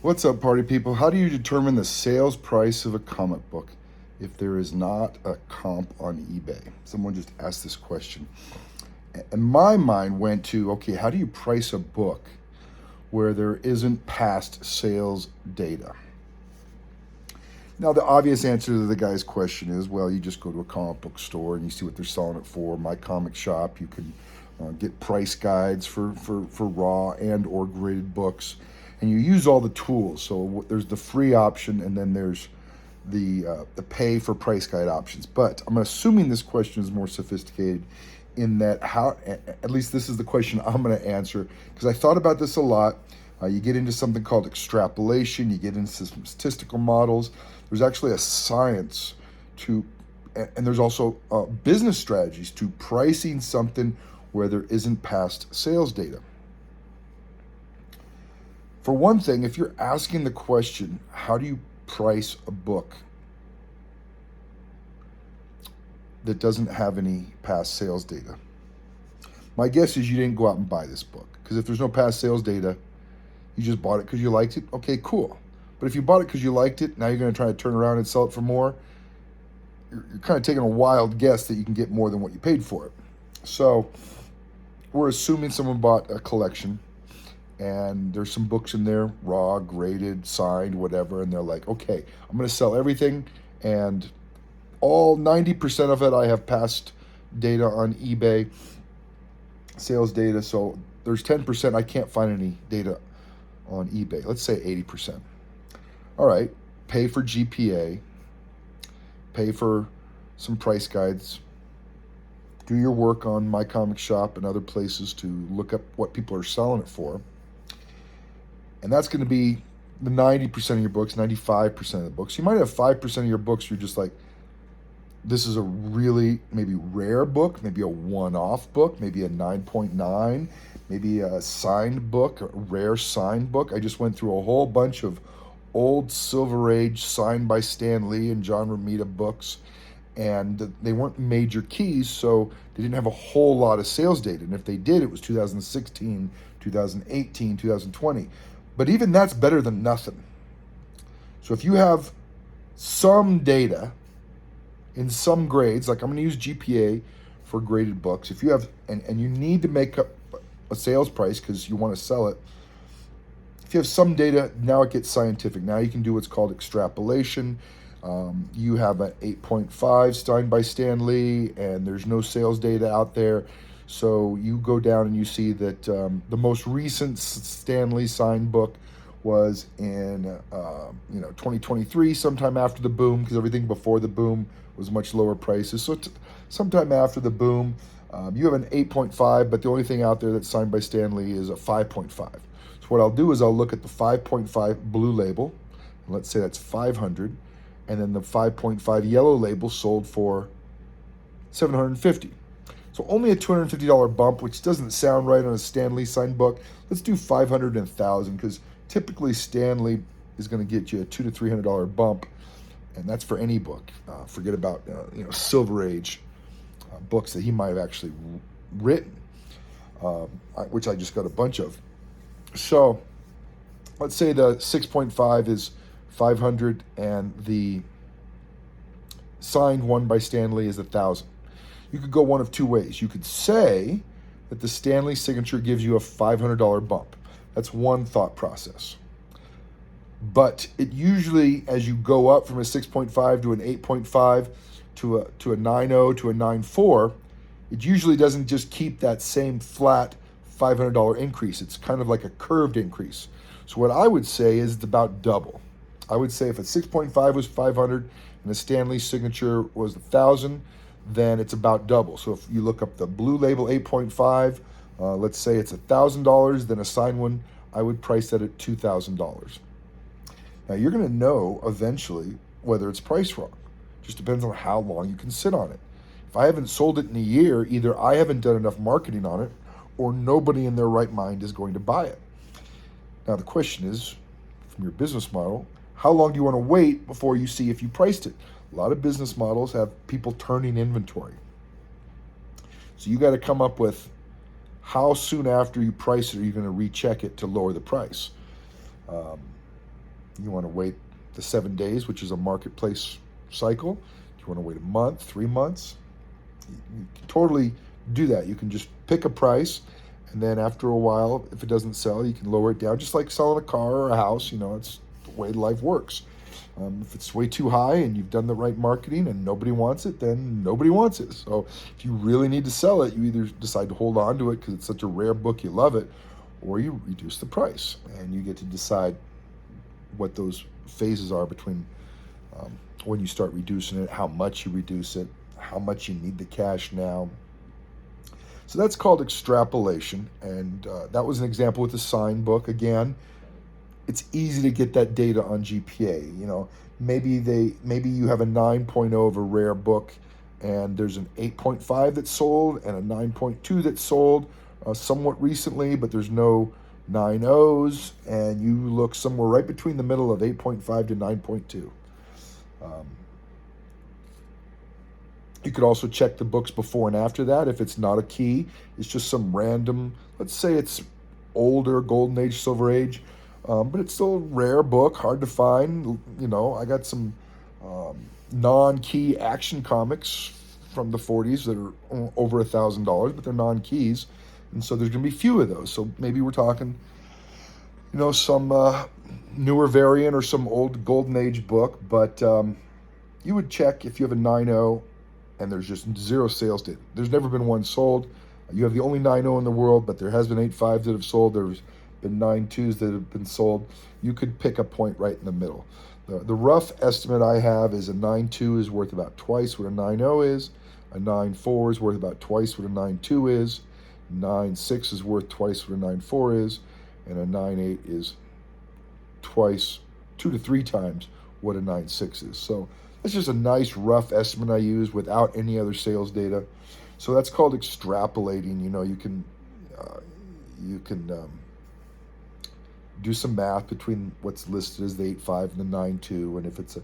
What's up, party people? How do you determine the sales price of a comic book if there is not a comp on eBay? Someone just asked this question. And my mind went to, okay, how do you price a book where there isn't past sales data? Now, the obvious answer to the guy's question is, well, you just go to a comic book store and you see what they're selling it for. MyComicShop, you can get price guides for raw and or graded books, and you use all the tools. So there's the free option, and then there's the pay for price guide options. But I'm assuming this question is more sophisticated in that how, at least this is the question I'm going to answer, because I thought about this a lot. You get into something called extrapolation, you get into some statistical models. There's actually a science to, and there's also business strategies to pricing something where there isn't past sales data. For one thing, if you're asking the question, how do you price a book that doesn't have any past sales data? My guess is you didn't go out and buy this book, because if there's no past sales data, you just bought it because you liked it. Okay, cool. But if you bought it because you liked it, now you're going to try to turn around and sell it for more. You're kind of taking a wild guess that you can get more than what you paid for it. So we're assuming someone bought a collection and there's some books in there, raw, graded, signed, whatever, and they're like, okay, I'm going to sell everything, and all 90% of it I have past data on eBay, sales data, so there's 10% I can't find any data on eBay. Let's say 80%. All right, pay for GPA, pay for some price guides, do your work on MyComicShop and other places to look up what people are selling it for. And that's going to be the 90% of your books, 95% of the books. You might have 5% of your books you're just like, this is a really maybe rare book, maybe a one-off book, maybe a 9.9, maybe a signed book, a rare signed book. I just went through a whole bunch of old Silver Age signed by Stan Lee and John Romita books, and they weren't major keys, so they didn't have a whole lot of sales data. And if they did, it was 2016, 2018, 2020. But even that's better than nothing. So if you have some data in some grades, like I'm going to use GPA for graded books, if you have, and you need to make up a sales price because you want to sell it, if you have some data, now it gets scientific. Now you can do what's called extrapolation. You have an 8.5 signed by Stan Lee, and there's no sales data out there. So you go down and you see that the most recent Stan Lee signed book was in 2023, sometime after the boom, because everything before the boom was much lower prices. So sometime after the boom, you have an 8.5, but the only thing out there that's signed by Stan Lee is a 5.5. So what I'll do is I'll look at the 5.5 blue label, and let's say that's 500, and then the 5.5 yellow label sold for 750. So only a $250 bump, which doesn't sound right on a Stan Lee signed book. Let's do 500 and 1,000, because typically Stan Lee is going to get you a $200 to $300 bump, and that's for any book. Forget about Silver Age books that he might have actually written, which I just got a bunch of. So let's say the 6.5 is 500 and the signed one by Stan Lee is 1,000. You could go one of two ways. You could say that the Stan Lee signature gives you a $500 bump. That's one thought process. But it usually, as you go up from a 6.5 to an 8.5 to a 9.0 to a 9.4, it usually doesn't just keep that same flat $500 increase. It's kind of like a curved increase. So what I would say is it's about double. I would say if a 6.5 was 500 and the Stan Lee signature was 1,000, then it's about double. So if you look up the blue label 8.5, let's say it's $1,000, then a signed one, I would price that at $2,000. Now you're going to know eventually whether it's priced wrong. Just depends on how long you can sit on it. If I haven't sold it in a year, either I haven't done enough marketing on it, or nobody in their right mind is going to buy it. Now the question is, from your business model, how long do you want to wait before you see if you priced it? A lot of business models have people turning inventory. So you got to come up with how soon after you price it are you going to recheck it to lower the price. You want to wait the 7 days, which is a marketplace cycle. You want to wait a month, 3 months. You can totally do that. You can just pick a price, and then after a while, if it doesn't sell, you can lower it down, just like selling a car or a house. It's the way life works. If it's way too high and you've done the right marketing and nobody wants it, then nobody wants it. So if you really need to sell it, you either decide to hold on to it because it's such a rare book, you love it, or you reduce the price, and you get to decide what those phases are between when you start reducing it, how much you reduce it, how much you need the cash now. So that's called extrapolation, and that was an example with the sign book. Again, it's easy to get that data on GPA. Maybe you have a 9.0 of a rare book, and there's an 8.5 that's sold and a 9.2 that's sold somewhat recently, but there's no 9.0s, and you look somewhere right between the middle of 8.5 to 9.2. You could also check the books before and after that. If it's not a key, it's just some random, let's say it's older, Golden Age, Silver Age, but it's still a rare book, hard to find. I got some non-key action comics from the 40s that are over $1,000, but they're non-keys. And so there's going to be few of those. So maybe we're talking, some newer variant or some old Golden Age book, but you would check if you have a 9.0 and there's just zero sales data. There's never been one sold. You have the only 9.0 in the world, but there has been 8.5s that have sold. There's been 9.2s that have been sold. You could pick a point right in the middle. The rough estimate I have is a 9.2 is worth about twice what a 9.0 is. A 9.4 is worth about twice what a 9.2 is. 9.6 is worth twice what a 9.4 is. And a 9.8 is twice, 2 to 3 times what a 9.6 is. So that's just a nice rough estimate I use without any other sales data. So that's called extrapolating. You can do some math between what's listed as the 8.5 and the 9.2, and if it's a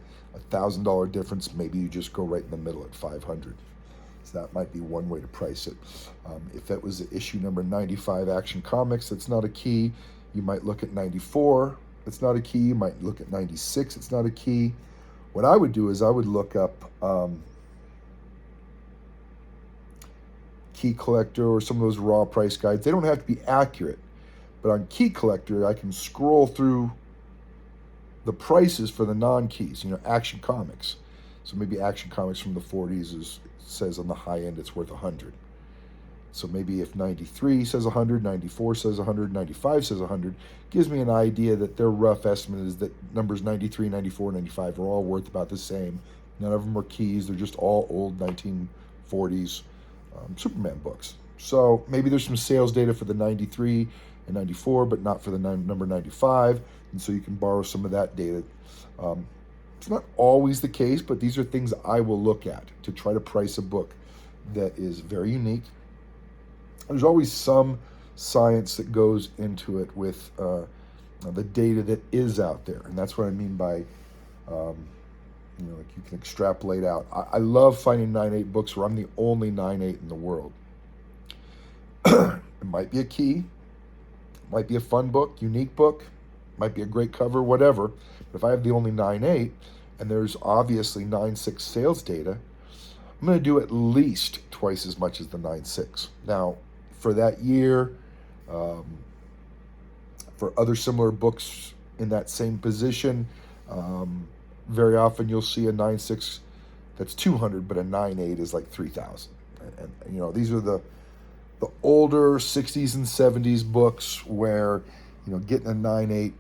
$1,000 difference, maybe you just go right in the middle at 500. So that might be one way to price it. If that was issue number 95 Action Comics, that's not a key. You might look at 94. It's not a key. You might look at 96. It's not a key. What I would do is I would look up Key Collector or some of those raw price guides. They don't have to be accurate, but on Key Collector, I can scroll through the prices for the non-keys, Action Comics. So maybe Action Comics from the 40s says on the high end it's worth 100. So maybe if 93 says 100, 94 says 100, 95 says 100, gives me an idea that their rough estimate is that numbers 93, 94, 95 are all worth about the same. None of them are keys. They're just all old 1940s Superman books. So maybe there's some sales data for the 93 and 94, but not for the number 95. And so you can borrow some of that data. It's not always the case, but these are things I will look at to try to price a book that is very unique. There's always some science that goes into it with the data that is out there, and that's what I mean by, like you can extrapolate out. I love finding 9.8 books where I'm the only 9.8 in the world. It might be a key, it might be a fun book, unique book, might be a great cover, whatever. But if I have the only 9.8 and there's obviously 9.6 sales data, I'm going to do at least twice as much as the 9.6. Now, for that year, for other similar books in that same position, very often you'll see a 9.6 that's 200, but a 9.8 is like 3,000. And these are the older 60s and 70s books where, getting a 9.8.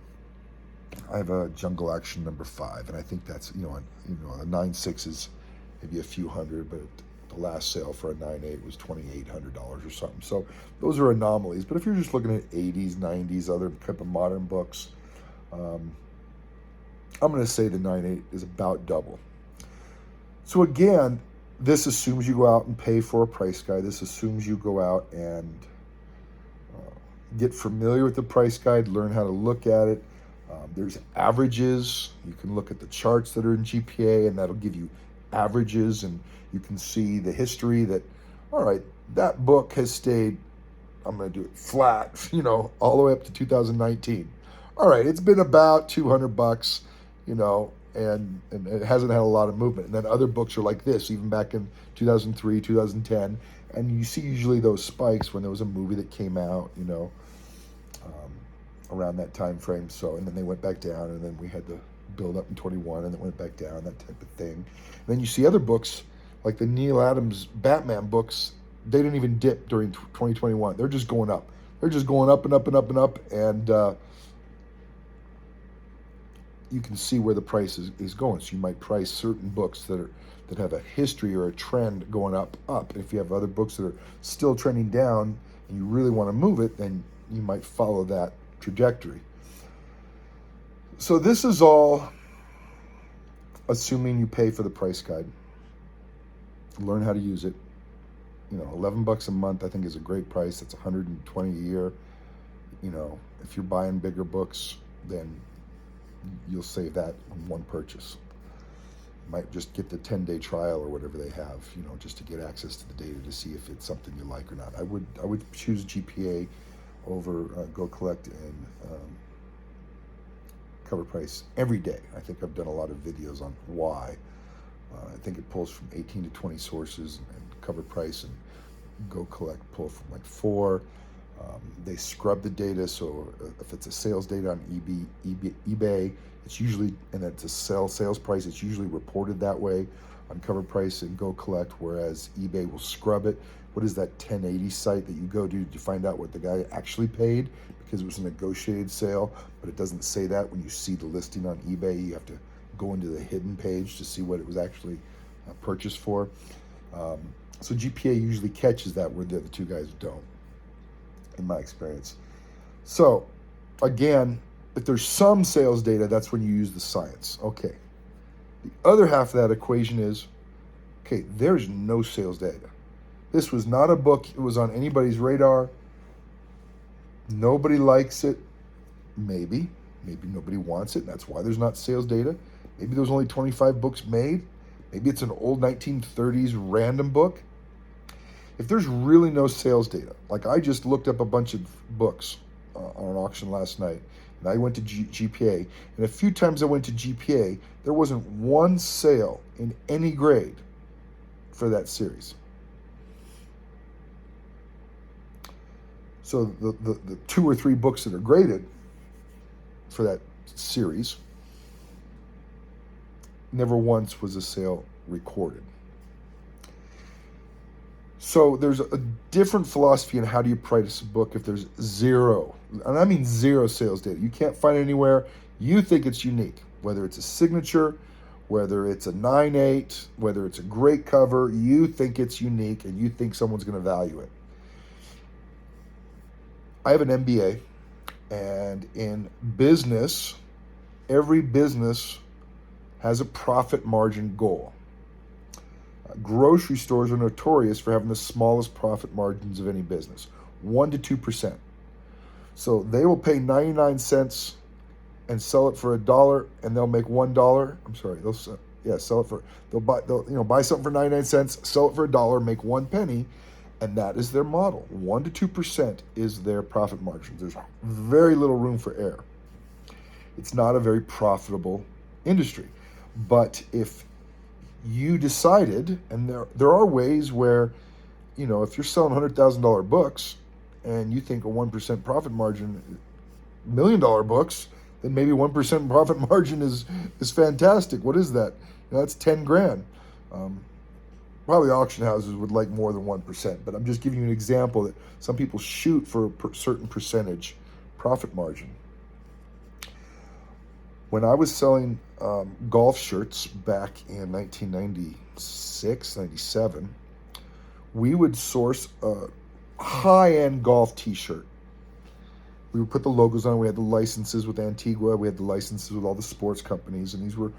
I have a Jungle Action number 5, and I think that's, a 9.6 is maybe a few hundred, but the last sale for a 9.8 was $2,800 or something. So those are anomalies. But if you're just looking at 80s, 90s, other type of modern books, I'm going to say the 9.8 is about double. So again, this assumes you go out and pay for a price guide. This assumes you go out and get familiar with the price guide, learn how to look at it. There's averages. You can look at the charts that are in GPA, and that'll give you averages, and you can see the history that, all right, that book has stayed, I'm going to do it flat, all the way up to 2019. all right, it's been about $200, you know, and it hasn't had a lot of movement. And then other books are like this, even back in 2003, 2010. And you see usually those spikes when there was a movie that came out, you know, around that time frame. So, and then they went back down, and then we had the build up in 21, and it went back down, that type of thing. And then you see other books, like the Neil Adams Batman books, they didn't even dip during 2021. They're just going up. They're just going up and up and up and up, and you can see where the price is going. So you might price certain books that have a history or a trend going up. If you have other books that are still trending down and you really want to move it, then you might follow that trajectory. So this is all assuming you pay for the price guide, learn how to use it. You know, $11 a month I think is a great price. That's $120 a year. You know, if you're buying bigger books, then you'll save that in one purchase. You might just get the 10-day trial or whatever they have, you know, just to get access to the data to see if it's something you like or not. I would choose GPA over GoCollect and Covrprice every day. I think I've done a lot of videos on why. I think it pulls from 18 to 20 sources, and Covrprice and GoCollect pull from like 4. They scrub the data, so if it's a sales data on eBay, it's usually, and it's a sales price, it's usually reported that way on Covrprice and GoCollect, whereas eBay will scrub it. What is that 1080 site that you go to find out what the guy actually paid because it was a negotiated sale, but it doesn't say that when you see the listing on eBay. You have to go into the hidden page to see what it was actually purchased for. So GPA usually catches that where the other two guys don't, in my experience. So again, if there's some sales data, that's when you use the science. Okay. The other half of that equation is, okay, there's no sales data. This was not a book. It was on anybody's radar. Nobody likes it. Maybe nobody wants it. That's why there's not sales data. Maybe there's only 25 books made. Maybe it's an old 1930s random book. If there's really no sales data, like I just looked up a bunch of books on an auction last night, and I went to GPA, and a few times I went to GPA, there wasn't one sale in any grade for that series. So the 2 or 3 books that are graded for that series, never once was a sale recorded. So there's a different philosophy in how do you price a book if there's zero, and I mean zero sales data. You can't find it anywhere. You think it's unique, whether it's a signature, whether it's a 9/8, whether it's a great cover, you think it's unique and you think someone's going to value it. I have an MBA, and in business, every business has a profit margin goal. Grocery stores are notorious for having the smallest profit margins of any business, 1 to 2%. So they will pay 99 cents and sell it for $1, and they'll make $1. I'm sorry, they'll buy something for 99 cents, sell it for $1, make 1 penny, and that is their model. 1 to 2% is their profit margin. There's very little room for error. It's not a very profitable industry. But if you decided, and there are ways where, you know, if you're selling $100,000 books and you think a 1% profit margin, $1 million books, then maybe 1% profit margin is fantastic. What is that? You know, that's 10 grand. Probably auction houses would like more than 1%, but I'm just giving you an example that some people shoot for a certain percentage profit margin. When I was selling golf shirts back in 1996, 97, we would source a high-end golf t-shirt. We would put the logos on. We had the licenses with Antigua. We had the licenses with all the sports companies, and these were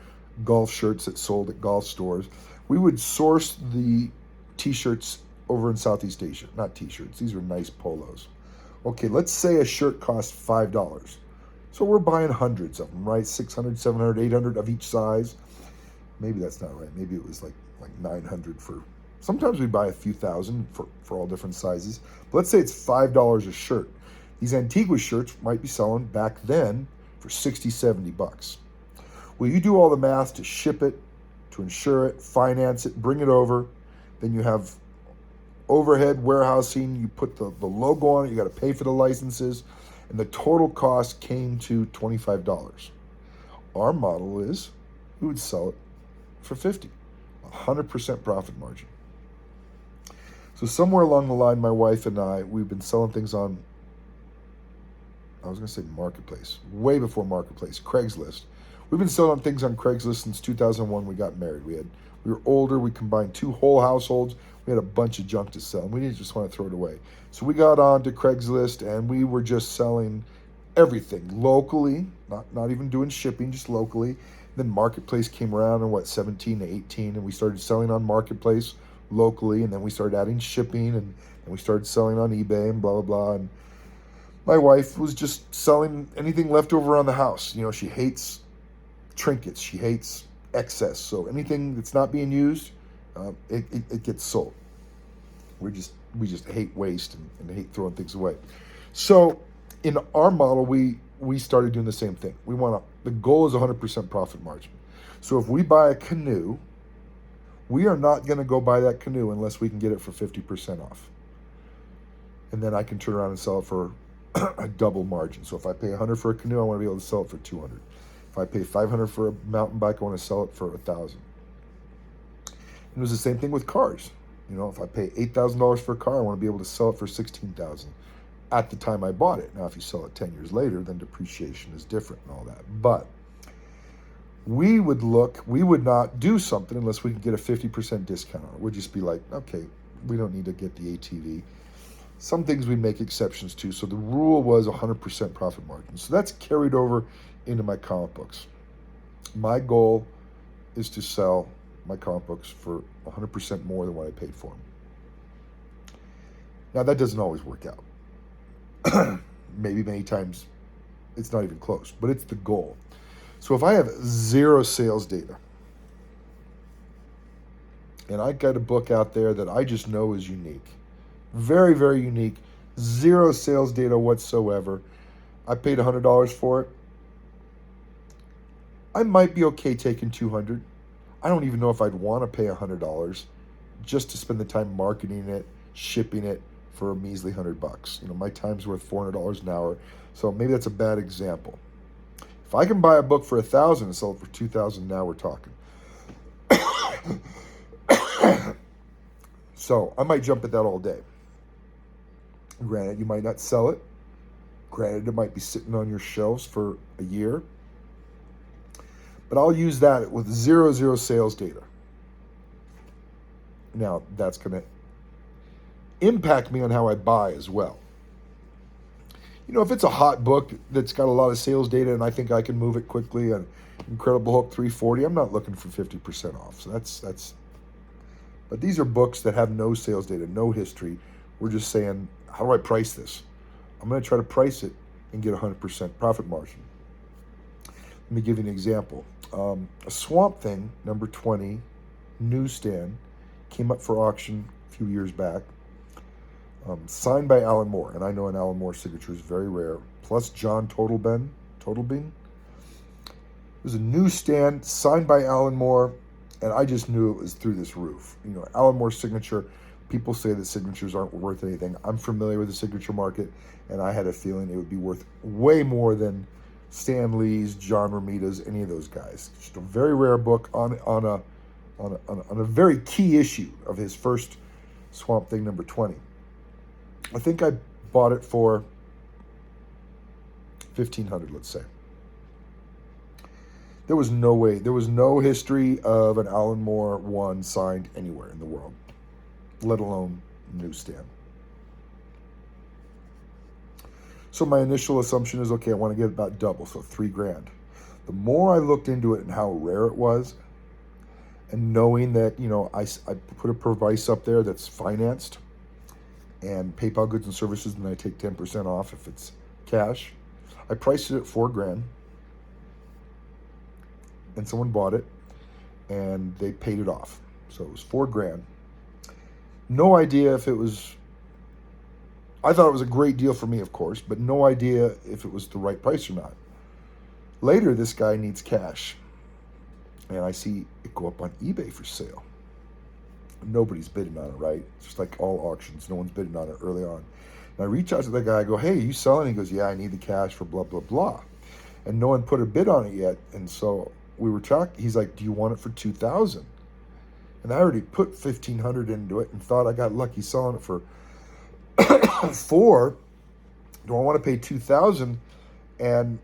golf shirts that sold at golf stores. We would source the t-shirts over in Southeast Asia. Not t-shirts. These were nice polos. Okay, let's say a shirt costs $5. So we're buying hundreds of them, right? 600, 700, 800 of each size. Maybe that's not right. Maybe it was like 900 for, sometimes we buy a few thousand for all different sizes. But let's say it's $5 a shirt. These Antigua shirts might be selling back then for 60, 70 bucks. Well, you do all the math to ship it, to insure it, finance it, bring it over. Then you have overhead warehousing. You put the logo on it. You got to pay for the licenses. And the total cost came to $25. Our model is we would sell it for 50, 100% profit margin. So somewhere along the line, my wife and I, we've been selling things on, I was going to say Marketplace, way before Marketplace, Craigslist. We've been selling things on Craigslist since 2001. We got married. We were older. We combined 2 whole households. We had a bunch of junk to sell, and we didn't just want to throw it away. So we got on to Craigslist, and we were just selling everything locally, not even doing shipping, just locally. Then Marketplace came around in 17 to 18, and we started selling on Marketplace locally, and then we started adding shipping, and we started selling on eBay and blah, blah, blah. And my wife was just selling anything left over around the house. You know, she hates trinkets. She hates excess. So anything that's not being used, it gets sold. We just hate waste and hate throwing things away. So in our model, we started doing the same thing. The goal is 100% profit margin. So if we buy a canoe, we are not going to go buy that canoe unless we can get it for 50% off. And then I can turn around and sell it for a double margin. So if I pay $100 for a canoe, I want to be able to sell it for $200. If I pay $500 for a mountain bike, I want to sell it for $1,000. And it was the same thing with cars. You know, if I pay $8,000 for a car, I want to be able to sell it for $16,000 at the time I bought it. Now, if you sell it 10 years later, then depreciation is different and all that. But we would not do something unless we could get a 50% discount on it. We'd just be like, okay, we don't need to get the ATV. Some things we make exceptions to. So the rule was 100% profit margin. So that's carried over into my comic books. My goal is to sell my comic books for 100% more than what I paid for them. Now, that doesn't always work out. Maybe many times it's not even close, but it's the goal. So if I have 0 sales data, and I got a book out there that I just know is unique, very, very unique, 0 sales data whatsoever, I paid $100 for it, I might be okay taking $200. I don't even know if I'd want to pay $100 just to spend the time marketing it, shipping it for a measly $100. You know, my time's worth $400 an hour, so maybe that's a bad example. If I can buy a book for $1,000 and sell it for $2,000, now we're talking. So I might jump at that all day. Granted, you might not sell it. Granted, it might be sitting on your shelves for a year. But I'll use that with 0 sales data. Now, that's going to impact me on how I buy as well. You know, if it's a hot book that's got a lot of sales data and I think I can move it quickly, an Incredible Hulk 340, I'm not looking for 50% off. So that's. But these are books that have no sales data, no history. We're just saying, how do I price this? I'm going to try to price it and get 100% profit margin. Let me give you an example. A Swamp Thing, number 20, newsstand, came up for auction a few years back. Signed by Alan Moore, and I know an Alan Moore signature is very rare, plus John Totalbean. It was a newsstand signed by Alan Moore, and I just knew it was through this roof. You know, Alan Moore's signature, people say that signatures aren't worth anything. I'm familiar with the signature market, and I had a feeling it would be worth way more than Stan Lee's, John Romita's, any of those guys. Just a very rare book on a very key issue of his first Swamp Thing number 20. I think I bought it for $1,500, let's say. There was no way, there was no history of an Alan Moore one signed anywhere in the world, let alone newsstand. So my initial assumption is, okay, I want to get about double, so $3,000. The more I looked into it and how rare it was, and knowing that, you know, I put a price up there that's financed, and PayPal goods and services, and I take 10% off if it's cash. I priced it at $4,000, and someone bought it, and they paid it off. So it was $4,000. No idea if it was. I thought it was a great deal for me, of course, but no idea if it was the right price or not. Later, this guy needs cash, and I see it go up on eBay for sale. Nobody's bidding on it, right? It's just like all auctions. No one's bidding on it early on. And I reach out to the guy. I go, hey, are you selling? He goes, yeah, I need the cash for blah, blah, blah. And no one put a bid on it yet. And so we were talking. He's like, do you want it for $2,000? And I already put $1,500 into it and thought I got lucky selling it for $4,000. Do I want to pay $2,000 and,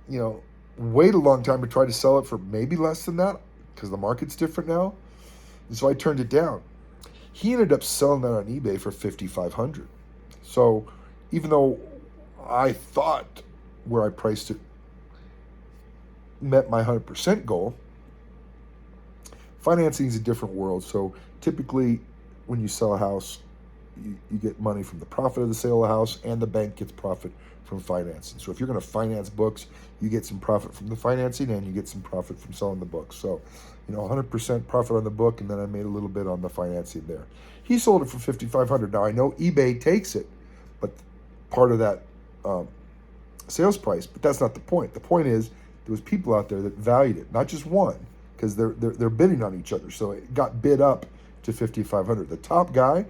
wait a long time to try to sell it for maybe less than that because the market's different now? And so I turned it down. He ended up selling that on eBay for $5,500. So even though I thought where I priced it met my 100% goal, financing is a different world. So typically when you sell a house, you get money from the profit of the sale of the house, and the bank gets profit from financing. So if you're going to finance books, you get some profit from the financing and you get some profit from selling the book. So, 100% profit on the book, and then I made a little bit on the financing there. He sold it for $5,500. Now I know eBay takes it, but part of that sales price. But that's not the point. The point is there was people out there that valued it, not just one, because they're bidding on each other. So it got bid up to $5,500. The top guy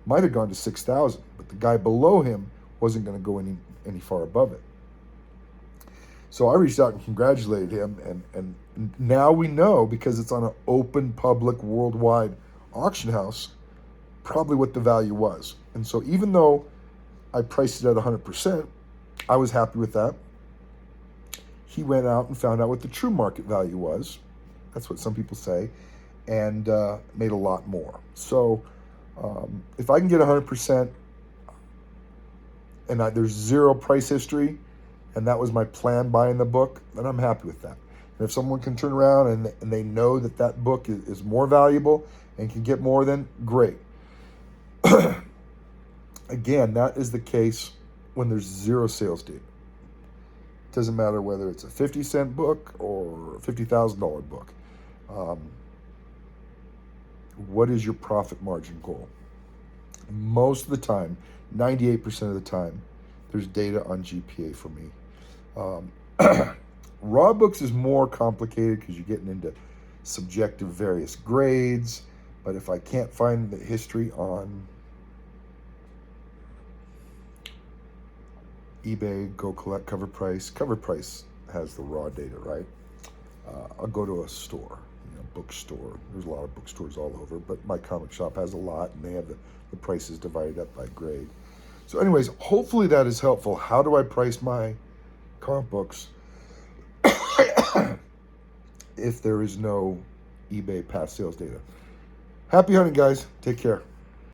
might have gone to $6,000, but the guy below him wasn't going to go any far above it. So I reached out and congratulated him, and now we know, because it's on an open, public, worldwide auction house, probably what the value was. And so even though I priced it at 100%, I was happy with that. He went out and found out what the true market value was. That's what some people say, and made a lot more. So if I can get 100%, and there's zero price history, and that was my plan buying the book, then I'm happy with that. And if someone can turn around and they know that book is more valuable and can get more, then great. Again, that is the case when there's zero sales data. It doesn't matter whether it's a 50-cent book or a $50,000 book. What is your profit margin goal? Most of the time, 98% of the time, there's data on GPA for me. Raw books is more complicated because you're getting into subjective various grades. But if I can't find the history on eBay, GoCollect, Covrprice has the raw data, right? I'll go to a store, bookstore. There's a lot of bookstores all over, but MyComicShop has a lot, and they have the prices divided up by grade. So anyways, hopefully that is helpful. How do I price my comic books if there is no eBay past sales data? Happy hunting, guys. Take care.